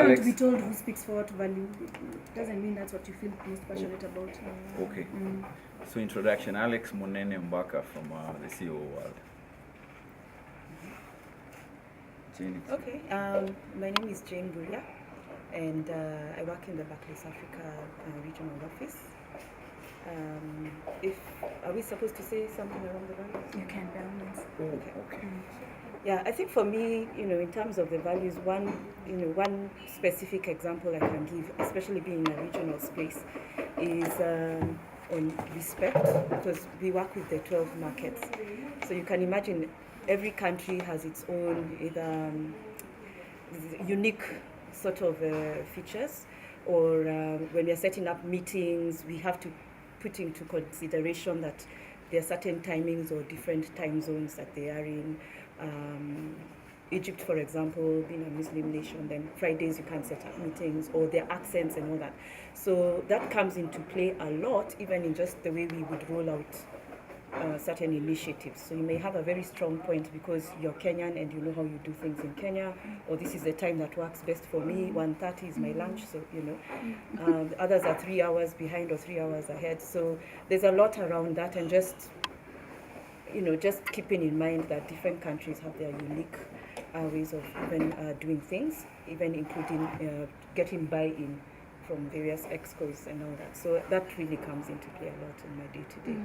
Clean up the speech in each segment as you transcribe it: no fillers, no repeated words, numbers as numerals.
don't want to Alex? be told who speaks for what value. It doesn't mean that's what you feel most passionate about. Okay. So introduction, Alex Monene Mbaka from the CEO world. Jane. Okay, my name is Jane Buria, and I work in the Barclays Africa regional office. Are we supposed to say something along the lines? You can, by all means. Okay. Yeah, I think for me, in terms of the values, one specific example I can give, especially being in a regional space, is on respect, because we work with the 12 markets. So you can imagine every country has its own either unique sort of features, or when we are setting up meetings, we have to put into consideration that there are certain timings or different time zones that they are in. Egypt, for example, being a Muslim nation, then Fridays you can't set up meetings, or their accents and all that. So that comes into play a lot, even in just the way we would roll out certain initiatives. So you may have a very strong point because you're Kenyan and you know how you do things in Kenya, or this is the time that works best for me, 1:30 is my lunch, so the others are 3 hours behind or 3 hours ahead. So there's a lot around that, and just keeping in mind that different countries have their unique ways of even doing things, even including getting buy-in from various excos and all that. So that really comes into play a lot in my day-to-day.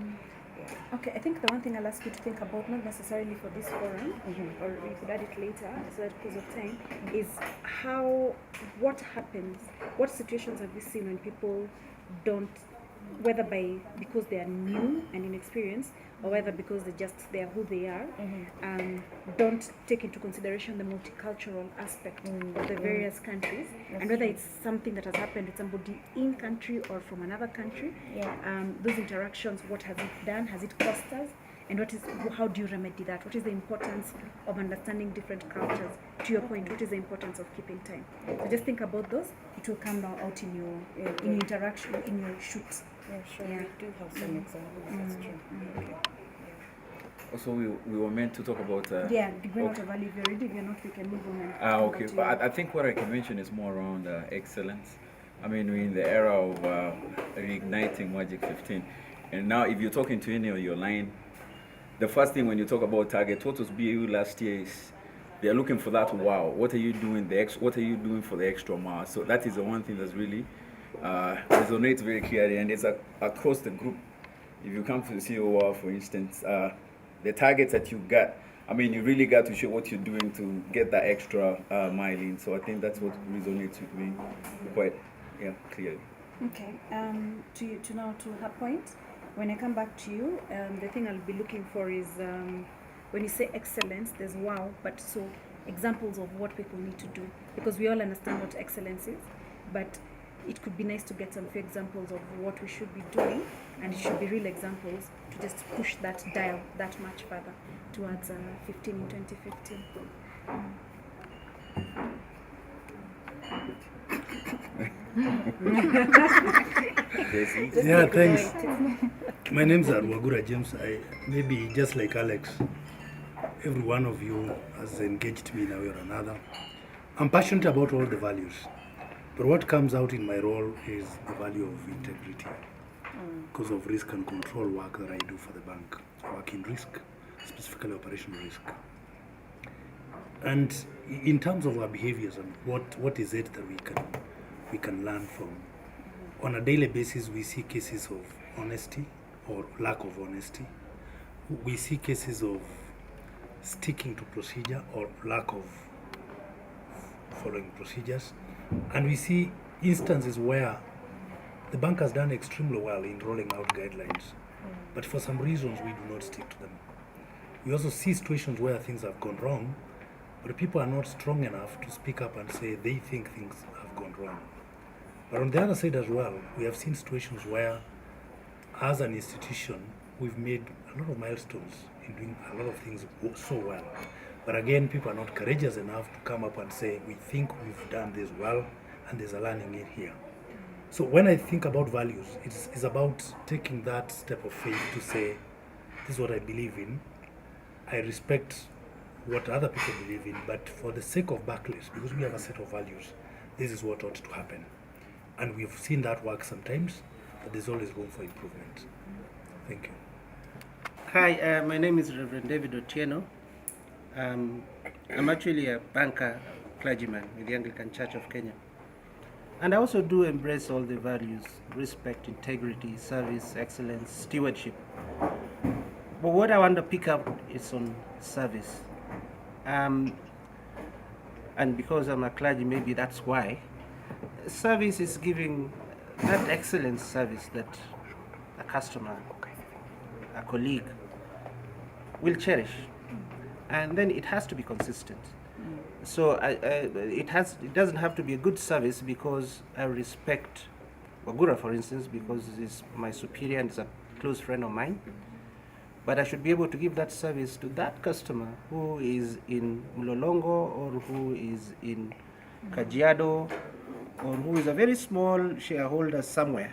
Yeah. Okay, I think the one thing I'll ask you to think about, not necessarily for this forum, or we could add it later, so that because of time, is what happens, what situations have we seen when people don't, whether because they are new and inexperienced, or whether because they are who they are, don't take into consideration the multicultural aspect of the various countries, and whether it's something that has happened with somebody in country or from another country. Those interactions, what has it done? Has it cost us? And how do you remedy that? What is the importance of understanding different cultures? To your point, what is the importance of keeping time? So just think about those. It will come out in your interaction, in your shoot. Yeah, sure. Yeah. We do have some examples. That's true. Okay. Also, we were meant to talk about... degree out of value. If you're ready, if you're not, we can move on. Okay, but I think what I can mention is more around excellence. I mean, we're in the era of reigniting Magic 15. And now, if you're talking to any of your line, the first thing when you talk about target, what was BAU last year is they're looking for that wow. What are you doing? What are you doing for the extra mile? So that is the one thing that's really resonates very clearly, and it's across the group. If you come to the CEO, for instance, the targets that you got, I mean, you really got to show what you're doing to get that extra mile in. So I think that's what resonates with me quite clearly. Okay. To her point, when I come back to you, the thing I'll be looking for is when you say excellence, there's wow, but so examples of what people need to do, because we all understand what excellence is, but it could be nice to get some few examples of what we should be doing, and it should be real examples to just push that dial that much further towards 15 in 2015. Yeah, thanks. My name is Arwagura James. Maybe just like Alex, every one of you has engaged me in a way or another. I'm passionate about all the values. But what comes out in my role is the value of integrity because of risk and control work that I do for the bank. I work in risk, specifically operational risk. And in terms of our behaviors and what is it that we can learn from, on a daily basis we see cases of honesty or lack of honesty. We see cases of sticking to procedure or lack of following procedures. And we see instances where the bank has done extremely well in rolling out guidelines, but for some reasons we do not stick to them. We also see situations where things have gone wrong, but people are not strong enough to speak up and say they think things have gone wrong. But on the other side as well, we have seen situations where, as an institution, we've made a lot of milestones in doing a lot of things so well. But again, people are not courageous enough to come up and say, we think we've done this well, and there's a learning in here. So when I think about values, it's about taking that step of faith to say, this is what I believe in. I respect what other people believe in, but for the sake of Barclays, because we have a set of values, this is what ought to happen. And we've seen that work sometimes, but there's always room for improvement. Thank you. Hi, my name is Reverend David Otieno. I'm actually a banker, clergyman with the Anglican Church of Kenya. And I also do embrace all the values: respect, integrity, service, excellence, stewardship. But what I want to pick up is on service. And because I'm a clergy, maybe that's why. Service is giving that excellent service that a customer, a colleague will cherish. And then it has to be consistent. So it doesn't have to be a good service because I respect Wagura, for instance, because he's my superior and is a close friend of mine. But I should be able to give that service to that customer who is in Mlolongo or who is in Kajiado or who is a very small shareholder somewhere.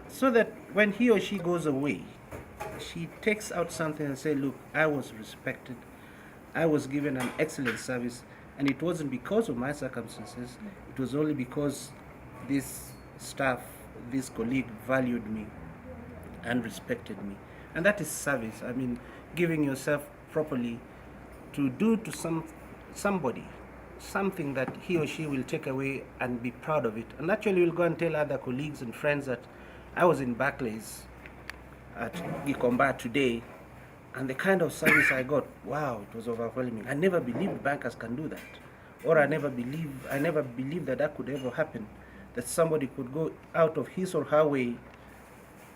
So that when he or she goes away, she takes out something and says, look, I was respected, I was given an excellent service, and it wasn't because of my circumstances, it was only because this staff, this colleague valued me and respected me. And that is service. I mean, giving yourself properly to do to somebody something that he or she will take away and be proud of it. And actually will go and tell other colleagues and friends that I was in Barclays at Gikomba today, and the kind of service I got, wow, it was overwhelming. I never believed bankers can do that. Or I never believed that could ever happen, that somebody could go out of his or her way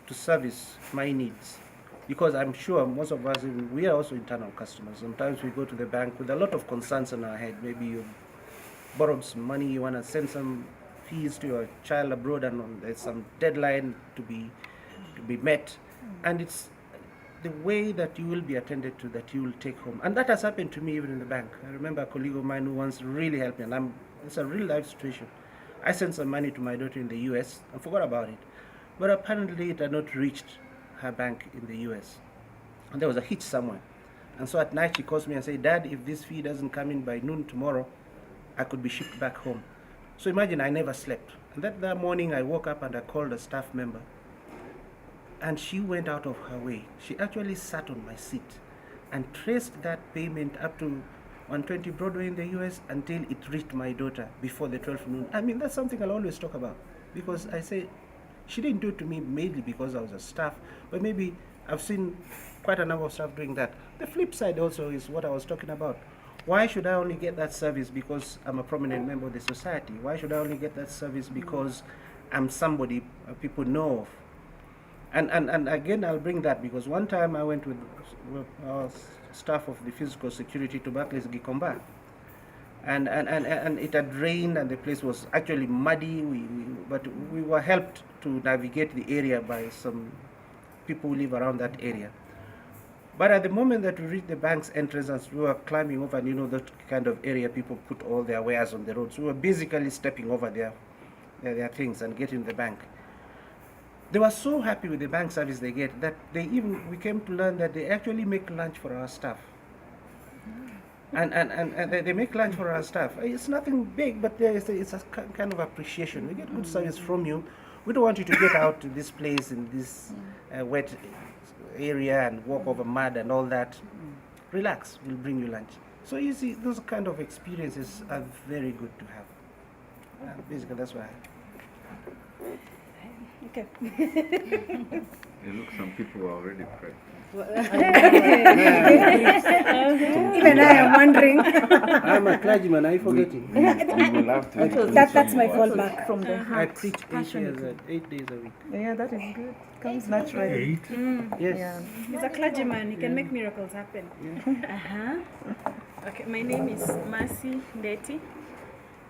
to service my needs. Because I'm sure most of us, we are also internal customers. Sometimes we go to the bank with a lot of concerns in our head. Maybe you borrowed some money, you want to send some fees to your child abroad, and there's some deadline to be met. And it's the way that you will be attended to that you will take home. And that has happened to me even in the bank. I remember a colleague of mine who once really helped me, and it's a real life situation. I sent some money to my daughter in the US and forgot about it. But apparently it had not reached her bank in the US. And there was a hitch somewhere. And so at night she calls me and says, Dad, if this fee doesn't come in by noon tomorrow, I could be shipped back home. So imagine I never slept. And that morning I woke up and I called a staff member. And she went out of her way. She actually sat on my seat and traced that payment up to 120 Broadway in the US until it reached my daughter before the 12th noon. I mean, that's something I'll always talk about, because I say, she didn't do it to me mainly because I was a staff, but maybe I've seen quite a number of staff doing that. The flip side also is what I was talking about. Why should I only get that service because I'm a prominent member of the society? Why should I only get that service because I'm somebody people know of? And again, I'll bring that because one time I went with our staff of the physical security to Barclays Gikomba. And it had rained and the place was actually muddy, but we were helped to navigate the area by some people who live around that area. But at the moment that we reached the bank's entrance, as we were climbing over, and you know that kind of area people put all their wares on the road, so we were basically stepping over their things and getting to the bank. They were so happy with the bank service they get that we came to learn that they actually make lunch for our staff. And they make lunch for our staff. It's nothing big, but it's a kind of appreciation. We get good service from you. We don't want you to get out to this place in this wet area and walk over mud and all that. Relax, we'll bring you lunch. So you see, those kind of experiences are very good to have. Basically, that's why. Okay. Look, some people are already pregnant. Even I am wondering. I'm a clergyman, I forgetting. We will have to That's my fallback from the I heart. preach 8 days a week. Yeah, that is good. Comes naturally. 8. Yes. Yeah. He's a clergyman. He can make miracles happen. Okay, my name is Mercy Ndeti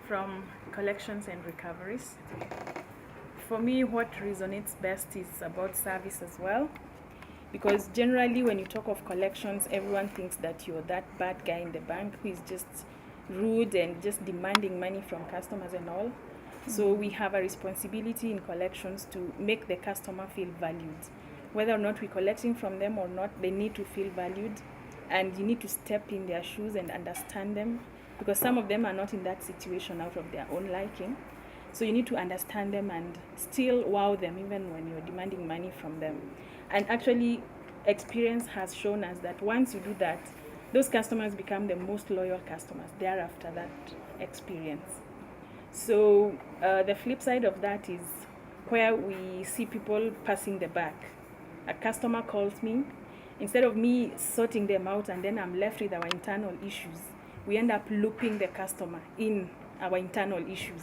from Collections and Recoveries. For me, what resonates best is about service as well. Because generally when you talk of collections, everyone thinks that you're that bad guy in the bank who is just rude and just demanding money from customers and all. So we have a responsibility in collections to make the customer feel valued. Whether or not we're collecting from them or not, they need to feel valued, and you need to step in their shoes and understand them because some of them are not in that situation out of their own liking. So you need to understand them and still wow them even when you're demanding money from them. And actually, experience has shown us that once you do that, those customers become the most loyal customers thereafter that experience. So the flip side of that is where we see people passing the buck. A customer calls me, instead of me sorting them out and then I'm left with our internal issues, we end up looping the customer in our internal issues.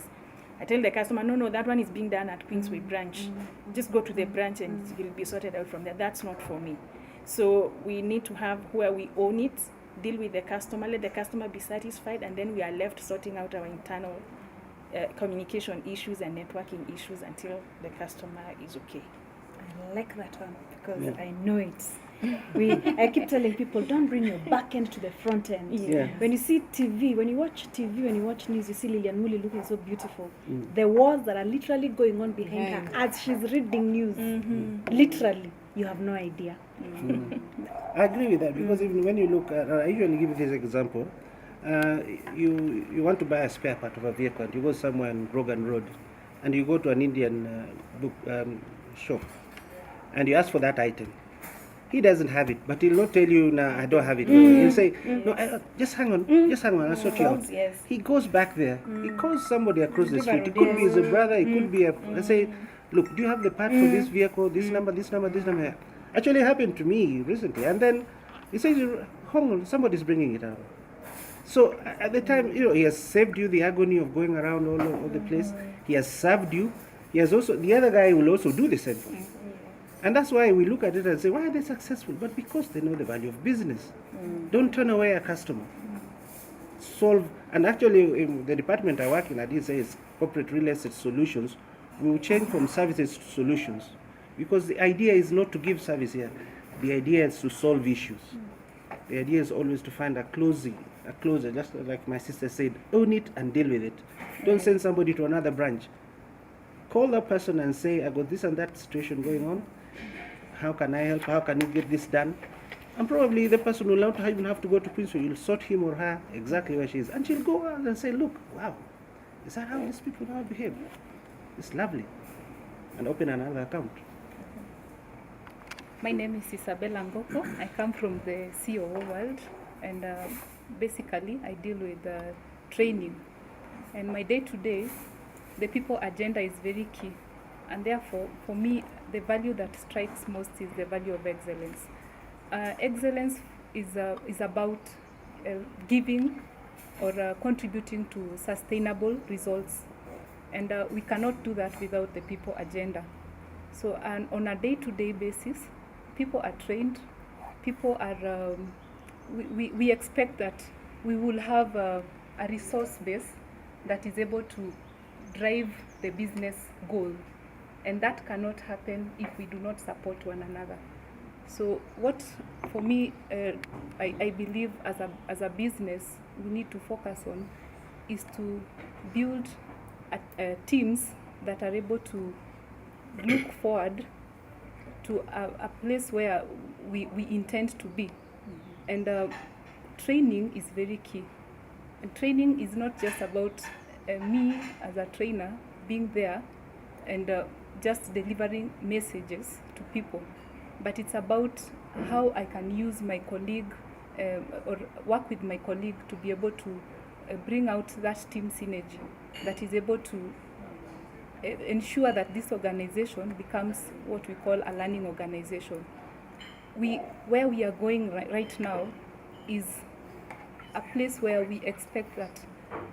I tell the customer, no, that one is being done at Queensway branch. Just go to the branch and it will be sorted out from there. That's not for me. So we need to have where we own it, deal with the customer, let the customer be satisfied, and then we are left sorting out our internal communication issues and networking issues until the customer is okay. I like that one because I know it. I keep telling people, don't bring your back end to the front end. Yeah. When you see TV, when you watch TV, when you watch news, you see Lilian Muli looking so beautiful. The wars that are literally going on behind her as she's reading news. Literally, you have no idea. I agree with that because even when you look at, I usually give this example. You want to buy a spare part of a vehicle, and you go somewhere on Rogan Road, and you go to an Indian book shop, and you ask for that item. He doesn't have it, but he'll not tell you, "Nah, I don't have it." He'll say, "No, just hang on, I'll sort you out." Yes. He goes back there. He calls somebody across the street. It could be his brother. It could be let's say, "Look, do you have the part for this vehicle? This number, this number, this number." Actually, it happened to me recently, and then he says, "Hang on, somebody's bringing it out." So at the time, he has saved you the agony of going around all over the place. He has served you. He has also, the other guy will also do the same thing. And that's why we look at it and say, why are they successful? But because they know the value of business. Don't turn away a customer. Solve, and actually in the department I work in, I did say it's corporate real estate solutions. We will change from services to solutions. Because the idea is not to give service here. The idea is to solve issues. The idea is always to find a closer, just like my sister said, own it and deal with it. Don't send somebody to another branch. Call that person and say, I got this and that situation going on. How can I help? How can you get this done? And probably the person will not even have to go to Queensway. You'll sort him or her exactly where she is. And she'll go out and say, look, wow, is that how these people now behave? It's lovely. And open another account. My name is Isabella Ngoko. I come from the COO world, and basically I deal with training. And my day-to-day, the people agenda is very key. And therefore, for me, the value that strikes most is the value of excellence. Excellence is about giving or contributing to sustainable results. And we cannot do that without the people agenda. So on a day-to-day basis, people are trained, people are, we expect that we will have a resource base that is able to drive the business goal. And that cannot happen if we do not support one another. So what, for me, I believe as a business, we need to focus on is to build teams that are able to look forward to a place where we intend to be. And training is very key. And training is not just about me as a trainer being there and just delivering messages to people, but it's about how I can use my colleague or work with my colleague to be able to bring out that team synergy that is able to ensure that this organization becomes what we call a learning organization. Where we are going right now is a place where we expect that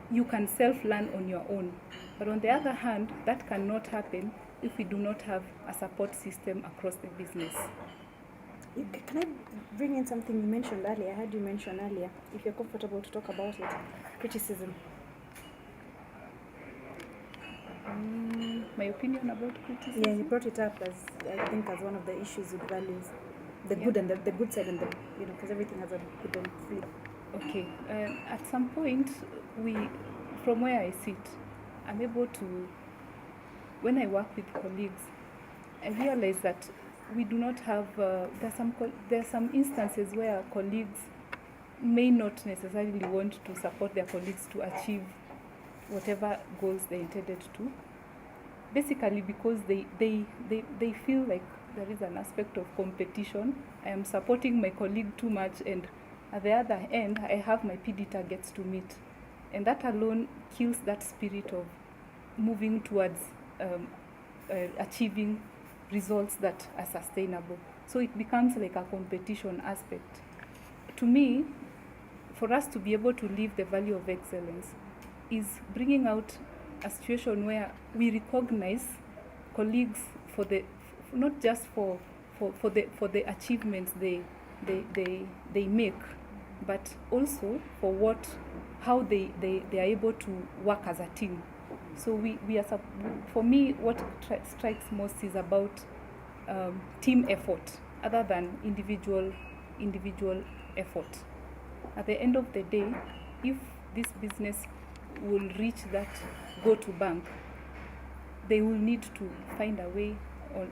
you can self-learn on your own. But on the other hand, that cannot happen if we do not have a support system across the business. Can I bring in something you mentioned earlier? I heard you mention earlier, if you're comfortable to talk about it, criticism. My opinion about criticism? Yeah, you brought it up as, I think, as one of the issues with values. The good and the good side and the, because everything has a good and flip. Okay, at some point, from where I sit, I'm able to, when I work with colleagues, I realize that we do not have, there are some instances where colleagues may not necessarily want to support their colleagues to achieve whatever goals they intended to. Basically because they feel like there is an aspect of competition. I am supporting my colleague too much, and at the other end, I have my PD targets to meet. And that alone kills that spirit of moving towards achieving results that are sustainable. So it becomes like a competition aspect. To me, for us to be able to live the value of excellence is bringing out a situation where we recognize colleagues for the not just for the achievements they make, but also for how they are able to work as a team. So we are for me, what strikes most is about team effort other than individual effort. At the end of the day, if this business will reach that go-to bank, they will need to find a way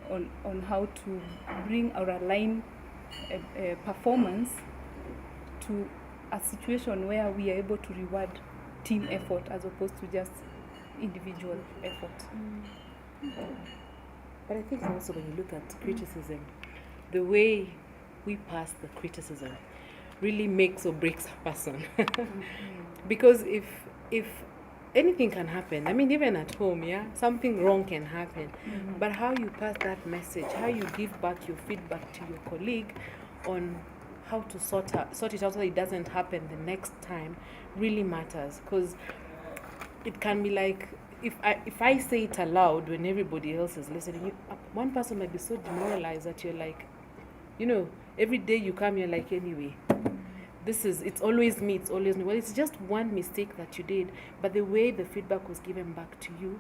on how to bring or align performance to a situation where we are able to reward team effort as opposed to just individual effort. But I think also when you look at criticism, the way we pass the criticism really makes or breaks a person. Because if anything can happen, I mean, even at home, yeah, something wrong can happen. But how you pass that message, how you give back your feedback to your colleague on how to sort it out so that it doesn't happen the next time really matters. Because it can be like, if I say it aloud when everybody else is listening, one person might be so demoralized that you're like, every day you come, you're like, anyway, it's always me. Well, it's just one mistake that you did, but the way the feedback was given back to you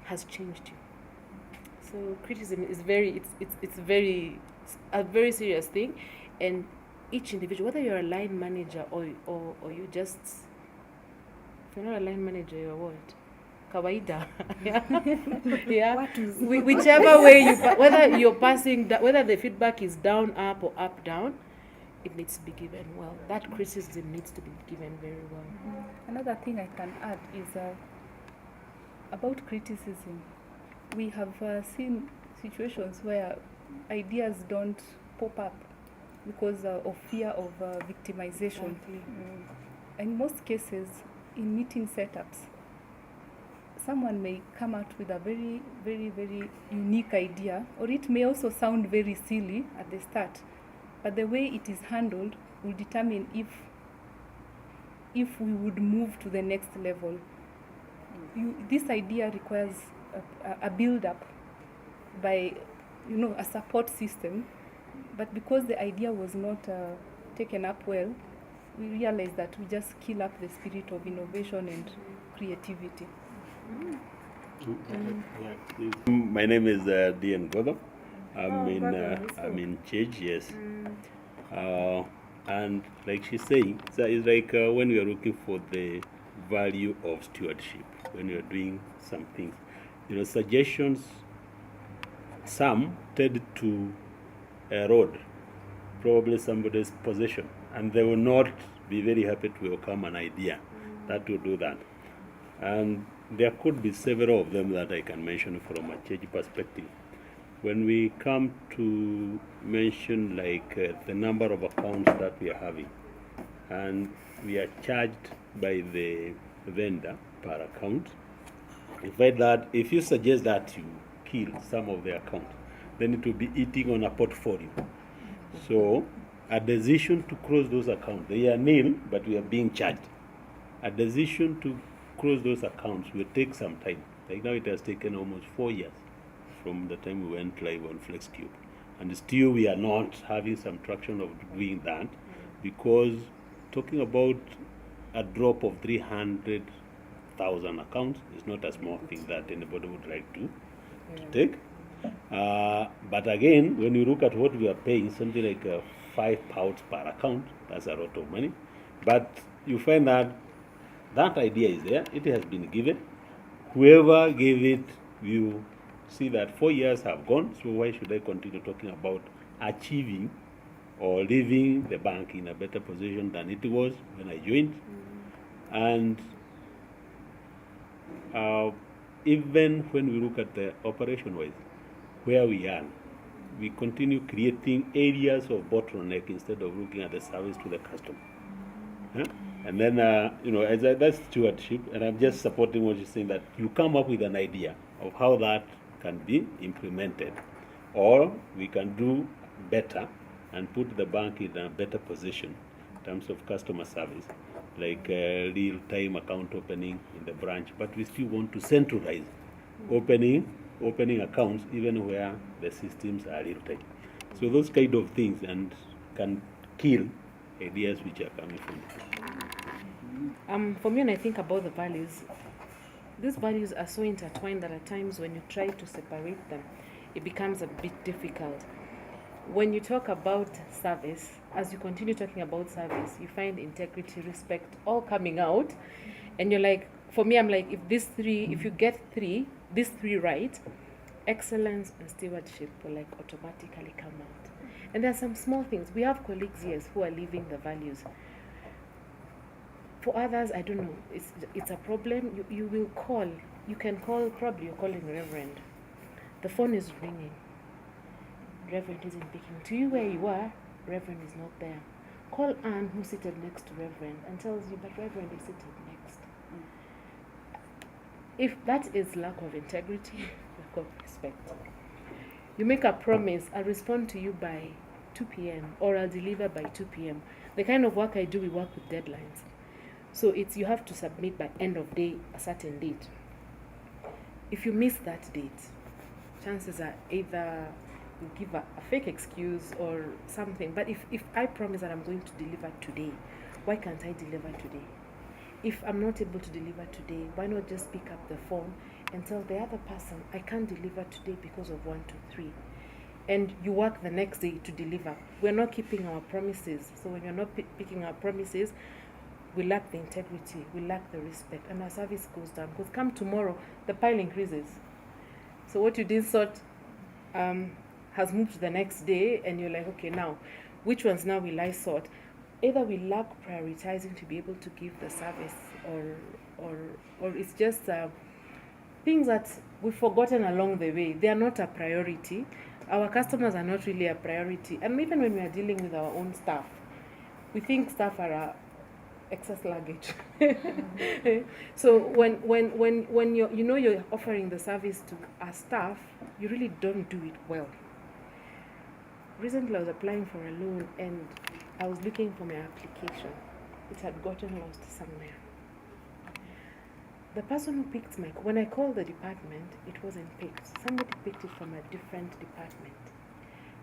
has changed you. So criticism is it's a very serious thing, and each individual, whether you're a line manager or you just, if you're not a line manager, you're what? Kawaida. Yeah. Whichever way whether you're passing, whether the feedback is down, up, or up, down, it needs to be given well. That criticism needs to be given very well. Another thing I can add is about criticism. We have seen situations where ideas don't pop up because of fear of victimization. In most cases, in meeting setups, someone may come out with a very, very, very unique idea, or it may also sound very silly at the start, but the way it is handled will determine if we would move to the next level. This idea requires a build-up by, a support system, but because the idea was not taken up well, we realized that we just kill up the spirit of innovation and creativity. My name is Dian Godam. I'm in Chage, yes. And like she's saying, so it's like when we are looking for the value of stewardship, when you're doing some things, suggestions, some tend to erode probably somebody's possession, and they will not be very happy to welcome an idea that will do that. And there could be several of them that I can mention from a church perspective. When we come to mention like the number of accounts that we are having, and we are charged by the vendor per account, if you suggest that you kill some of the accounts, then it will be eating on a portfolio. So a decision to close those accounts, they are nil, but we are being charged. A decision to close those accounts will take some time. Like now it has taken almost 4 years from the time we went live on FlexCube. And still we are not having some traction of doing that, because talking about a drop of 300,000 accounts is not a small thing that anybody would like to take. But again, when you look at what we are paying, something like £5 per account, that's a lot of money. But you find that that idea is there, it has been given. Whoever gave it, you see that 4 years have gone, so why should I continue talking about achieving or leaving the bank in a better position than it was when I joined. And even when we look at the operation-wise, where we are, we continue creating areas of bottleneck instead of looking at the service to the customer. Huh? And then, that's stewardship, and I'm just supporting what you're saying, that you come up with an idea of how that can be implemented, or we can do better and put the bank in a better position in terms of customer service, like real-time account opening in the branch, but we still want to centralize opening accounts even where the systems are real-time. So those kind of things and can kill ideas which are coming from For me, when I think about the values, these values are so intertwined that at times when you try to separate them, it becomes a bit difficult. When you talk about service, as you continue talking about service, you find integrity, respect, all coming out. And you're like, for me, I'm like, if you get these three right, excellence and stewardship will like automatically come out. And there are some small things. We have colleagues here who are living the values. For others, I don't know, it's a problem. You will call, you can call, probably you're calling Reverend. The phone is ringing. Reverend isn't picking. To you where you are, Reverend is not there. Call Anne, who's seated next to Reverend, and tells you, but Reverend is seated next. If that is lack of integrity, lack of respect. You make a promise, I'll respond to you by 2 p.m. or I'll deliver by 2 p.m. The kind of work I do, we work with deadlines. So you have to submit by end of day a certain date. If you miss that date, chances are either you give a fake excuse or something. But if I promise that I'm going to deliver today, why can't I deliver today? If I'm not able to deliver today, why not just pick up the phone and tell the other person, I can't deliver today because of 1, 2, 3. And you work the next day to deliver. We're not keeping our promises. So when you're not picking our promises, we lack the integrity, we lack the respect, and our service goes down. Because come tomorrow, the pile increases. So what you did sort has moved to the next day, and you're like, okay, now, which ones now will I sort? Either we lack prioritizing to be able to give the service, or it's just things that we've forgotten along the way. They are not a priority. Our customers are not really a priority. And even when we are dealing with our own staff, we think staff are excess luggage. So when you're offering the service to our staff, you really don't do it well. Recently I was applying for a loan and I was looking for my application. It had gotten lost somewhere. The person who picked when I called the department, it wasn't picked. Somebody picked it from a different department.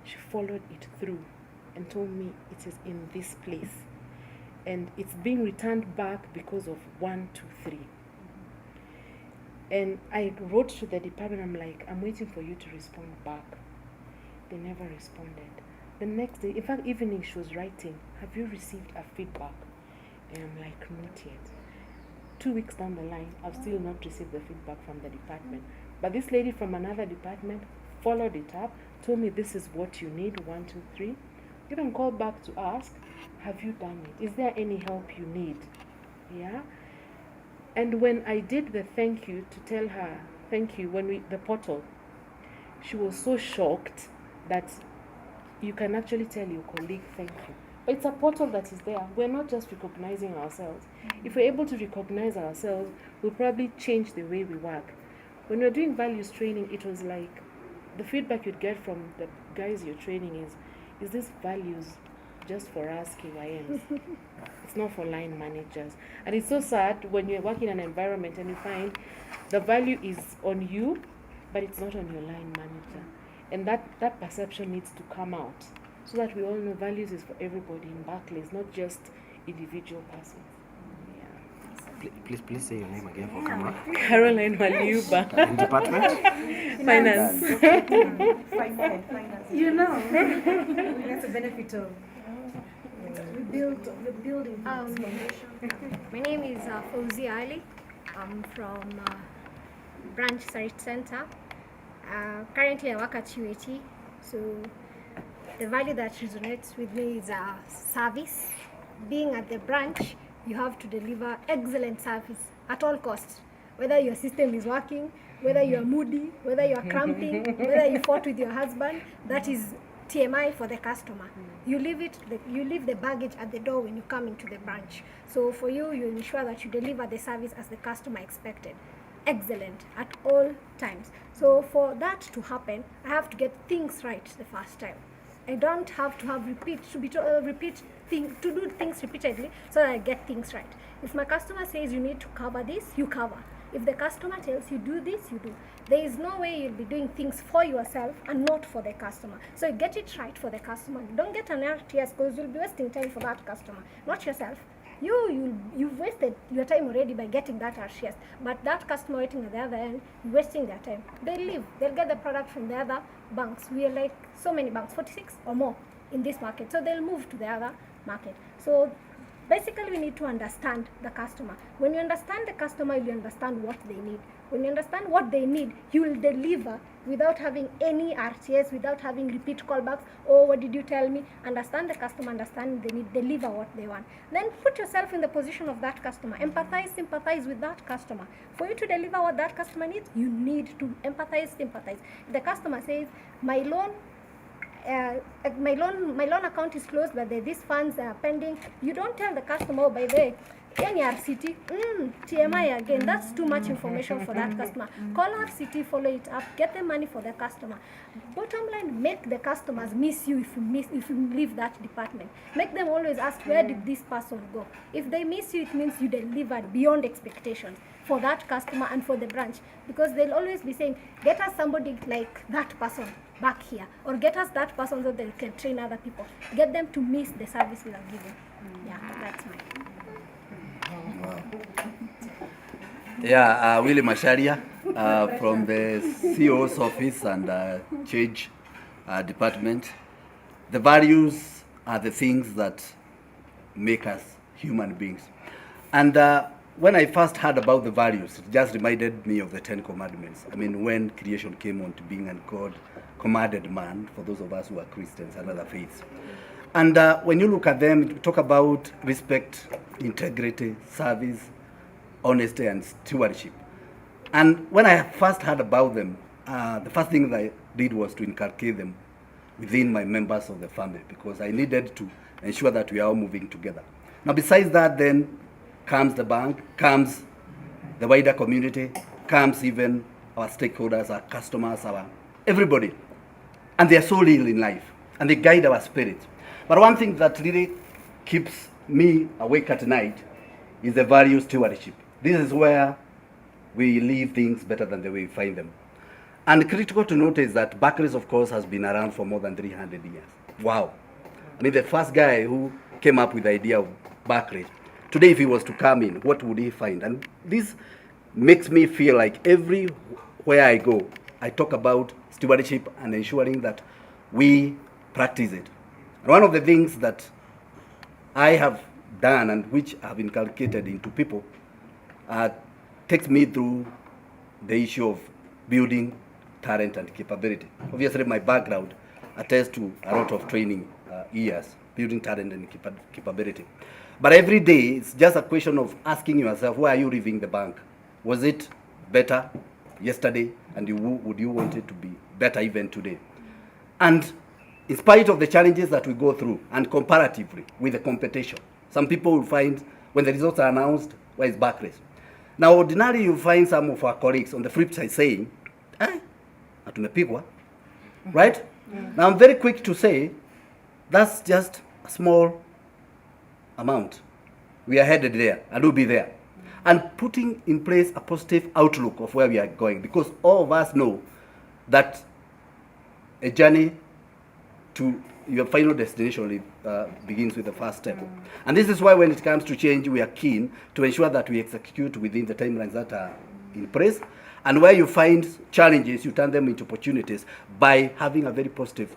She followed it through and told me it is in this place. And it's being returned back because of 1, 2, 3. And I wrote to the department, I'm like, I'm waiting for you to respond back. They never responded. The next day, in fact, evening she was writing, have you received a feedback? And I'm like, not yet. 2 weeks down the line, I've still not received the feedback from the department. But this lady from another department followed it up, told me this is what you need, 1, 2, 3. Even called back to ask, have you done it? Is there any help you need? Yeah. And when I did the thank you to tell her thank you, the portal, she was so shocked that you can actually tell your colleague thank you. But it's a portal that is there. We're not just recognizing ourselves. If we're able to recognize ourselves, we'll probably change the way we work. When we're doing values training, it was like the feedback you'd get from the guys you're training is this values just for us KYMs. It's not for line managers. And it's so sad when you're working in an environment and you find the value is on you, but it's not on your line manager. And that perception needs to come out so that we all know values is for everybody in Barclays, not just individual persons. Please say your name again for camera. Caroline Maliuba. And department? Finance. Finance. You know, that's the benefit of the building. My name is Fauzi Ali. I'm from Branch Site Center. Currently I work at UAT. So the value that resonates with me is service. Being at the branch, you have to deliver excellent service at all costs. Whether your system is working, whether you are moody, whether you are cramping, whether you fought with your husband, that is TMI for the customer. You leave the baggage at the door when you come into the branch. So for you, you ensure that you deliver the service as the customer expected. Excellent at all times. So for that to happen, I have to get things right the first time. I don't have to have to do things repeatedly so that I get things right. If my customer says you need to cover this, you cover. If the customer tells you do this, you do. There is no way you'll be doing things for yourself and not for the customer. So you get it right for the customer. Don't get an RTS because you'll be wasting time for that customer, not yourself. You've wasted your time already by getting that RTS, but that customer waiting at the other end, you're wasting their time. They'll leave. They'll get the product from the other banks. We are like so many banks, 46 or more in this market. So they'll move to the other market. So basically, we need to understand the customer. When you understand the customer, you understand what they need. When you understand what they need, you will deliver without having any RTS, without having repeat callbacks. Oh, what did you tell me? Understand the customer, understand the need, deliver what they want. Then put yourself in the position of that customer. Empathize, sympathize with that customer. For you to deliver what that customer needs, you need to empathize, sympathize. If the customer says, my loan account is closed, but these funds are pending. You don't tell the customer, oh, by the way, NRCT, TMI again. That's too much information for that customer. Call RCT, follow it up, get the money for the customer. Bottom line, make the customers miss you if you leave that department. Make them always ask, where did this person go? If they miss you, it means you delivered beyond expectations for that customer and for the branch, because they'll always be saying, get us somebody like that person back here, or get us that person so they can train other people. Get them to miss the service we are giving. Yeah, that's mine. Yeah, Willie Masharia from the CEO's office and change department. The values are the things that make us human beings. And when I first heard about the values, it just reminded me of the 10 Commandments. I mean, when creation came on to being, and God commanded man, for those of us who are Christians and other faiths. And when you look at them, you talk about respect, integrity, service, honesty, and stewardship. And when I first heard about them, the first thing that I did was to inculcate them within my members of the family, because I needed to ensure that we are all moving together. Now, besides that, then comes the bank, comes the wider community, comes even our stakeholders, our customers, our everybody. And they are so little in life, and they guide our spirit. But one thing that really keeps me awake at night is the value stewardship. This is where we leave things better than the way we find them. And critical to note is that Barclays, of course, has been around for more than 300 years. Wow. I mean, the first guy who came up with the idea of Barclays, today if he was to come in, what would he find? And this makes me feel like everywhere I go, I talk about stewardship and ensuring that we practice it. And one of the things that I have done and which I have inculcated into people takes me through the issue of building talent and capability. Obviously, my background attests to a lot of training years, building talent and capability. But every day, it's just a question of asking yourself, why are you leaving the bank? Was it better yesterday, and would you want it to be better even today? And in spite of the challenges that we go through, and comparatively with the competition, some people will find when the results are announced, where is Barclays? Now, ordinarily, you find some of our colleagues on the flip side saying, tumepigwa, right? Now, I'm very quick to say, that's just a small amount. We are headed there, and we'll be there. And putting in place a positive outlook of where we are going, because all of us know that a journey to your final destination begins with the first step. And this is why when it comes to change, we are keen to ensure that we execute within the timelines that are in place. And where you find challenges, you turn them into opportunities by having a very positive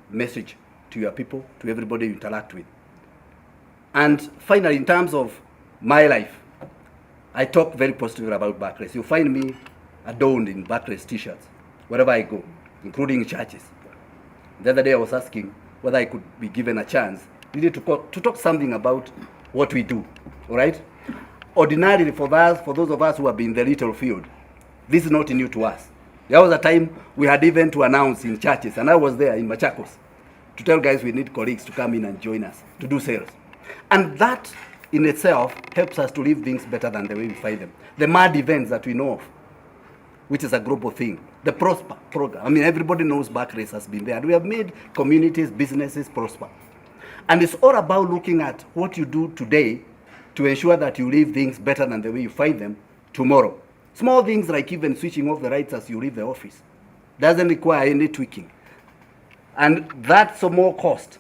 message to your people, to everybody you interact with. And finally, in terms of my life, I talk very positively about Barclays. You find me adorned in Barclays t-shirts wherever I go, including churches. The other day I was asking whether I could be given a chance, really to talk something about what we do, all right? Ordinarily, for those of us who have been in the retail field, this is not new to us. There was a time we had even to announce in churches, and I was there in Machakos, to tell guys we need colleagues to come in and join us to do sales. And that in itself helps us to live things better than the way we find them. The MAD events that we know of, which is a global thing. The Prosper program. I mean, everybody knows Barclays has been there. And we have made communities, businesses prosper. And it's all about looking at what you do today to ensure that you leave things better than the way you find them tomorrow. Small things like even switching off the lights as you leave the office doesn't require any tweaking. And that small cost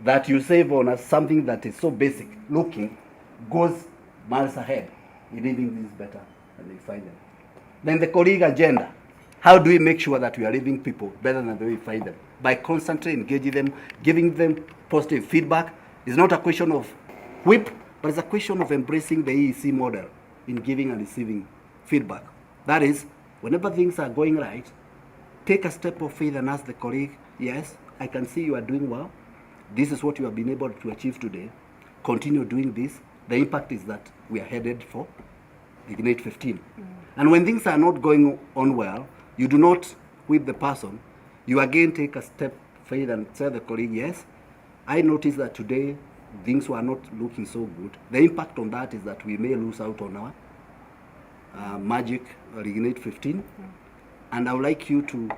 that you save on as something that is so basic looking goes miles ahead in leaving things better than you find them. Then the colleague agenda. How do we make sure that we are leaving people better than the way we find them? By constantly engaging them, giving them positive feedback. It's not a question of whip, but it's a question of embracing the EEC model in giving and receiving feedback. That is, whenever things are going right, take a step of faith and ask the colleague, yes, I can see you are doing well. This is what you have been able to achieve today. Continue doing this. The impact is that we are headed for Ignite 15. And when things are not going on well, you do not whip the person. You again take a step further and tell the colleague, yes, I noticed that today things were not looking so good. The impact on that is that we may lose out on our Magic or Ignite 15. And I would like you to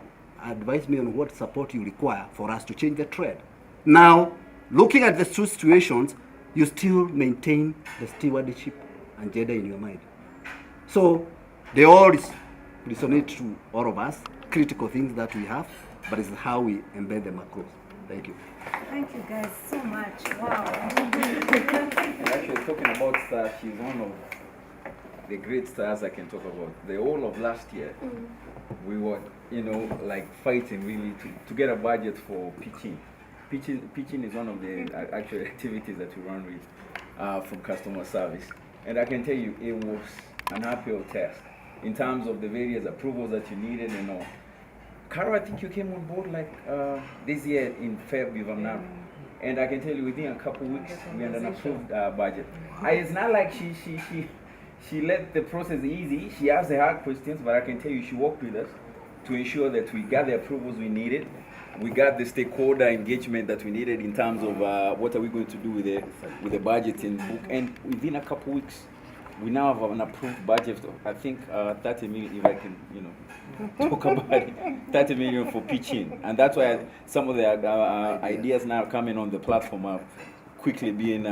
advise me on what support you require for us to change the trend. Now, looking at the two situations, you still maintain the stewardship agenda in your mind. So they all resonate to all of us, critical things that we have, but it's how we embed them across. Thank you. Thank you guys so much. Wow. And actually, talking about stars, she's one of the great stars I can talk about. The whole of last year, we were, like fighting really to get a budget for pitching. Pitching is one of the actual activities that we run with from customer service. And I can tell you, it was an uphill task in terms of the various approvals that you needed and all. Carol, I think you came on board like this year in February, if I'm not. And I can tell you within a couple of weeks, we had an approved budget. It's not like she let the process easy. She asked the hard questions, but I can tell you she worked with us to ensure that we got the approvals we needed. We got the stakeholder engagement that we needed in terms of what are we going to do with the budgeting book. And within a couple of weeks, we now have an approved budget of, I think, 30 million, if I can, talk about it, 30 million for pitching. And that's why some of the ideas now coming on the platform are quickly being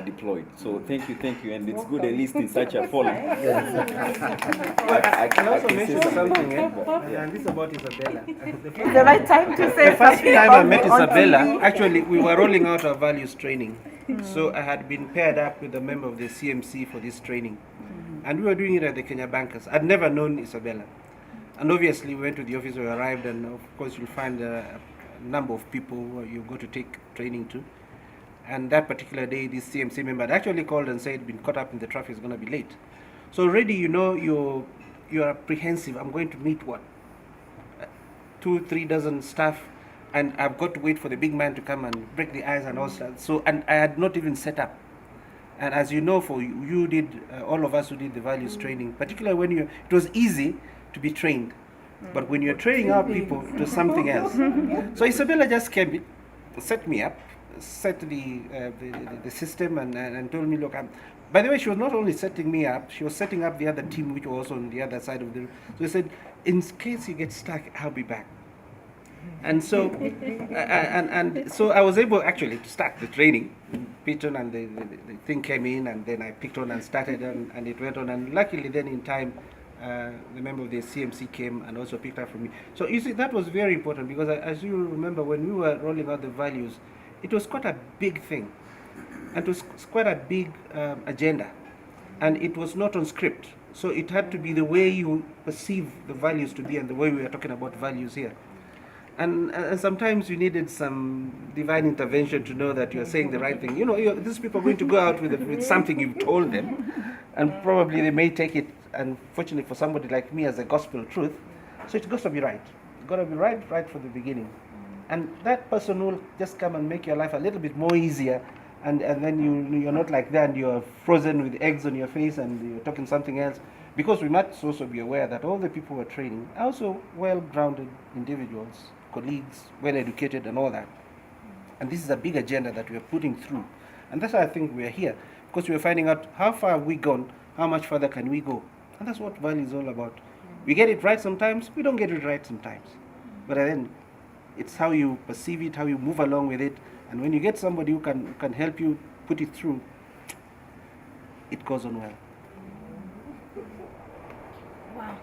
deployed. So thank you, and it's good at least in such a forum. I can also mention something, and this is about Isabella. The right time to say the first time I met Isabella, actually, we were rolling out our values training. So I had been paired up with a member of the CMC for this training. And we were doing it at the Kenya Bankers. I'd never known Isabella. And obviously, we went to the office, we arrived, and of course, you'll find a number of people who you go to take training to. And that particular day, this CMC member had actually called and said, been caught up in the traffic, is going to be late. So already, you're apprehensive. I'm going to meet 2-3 dozen staff, and I've got to wait for the big man to come and break the ice and all that. So, and I had not even set up. And as you know, for you did, all of us who did the values training, particularly when it was easy to be trained. But when you're training our people, it was something else. So Isabella just came in, set me up, set the system and told me, look, by the way, she was not only setting me up, she was setting up the other team, which was on the other side of the room. So she said, in case you get stuck, I'll be back. And so, and so I was able actually to start the training. Piton and the thing came in, and then I picked on and started, and it went on. And luckily, then in time, the member of the CMC came and also picked up from me. So you see, that was very important because, as you remember, when we were rolling out the values, it was quite a big thing, and it was quite a big agenda, and it was not on script. So it had to be the way you perceive the values to be, and the way we are talking about values here. And sometimes you needed some divine intervention to know that you're saying the right thing. These people are going to go out with something you've told them, and probably they may take it, unfortunately for somebody like me, as a gospel truth. So it's got to be right. It's got to be right from the beginning. And that person will just come and make your life a little bit more easier, and then you're not like that and you're frozen with eggs on your face and you're talking something else. Because we must also be aware that all the people we're training are also well-grounded individuals, colleagues, well-educated and all that. And this is a big agenda that we're putting through. And that's why I think we're here, because we're finding out how far have we gone, how much further can we go. And that's what value is all about. We get it right sometimes, we don't get it right sometimes. But then it's how you perceive it, how you move along with it. And when you get somebody who can help you put it through, it goes on well. Wow.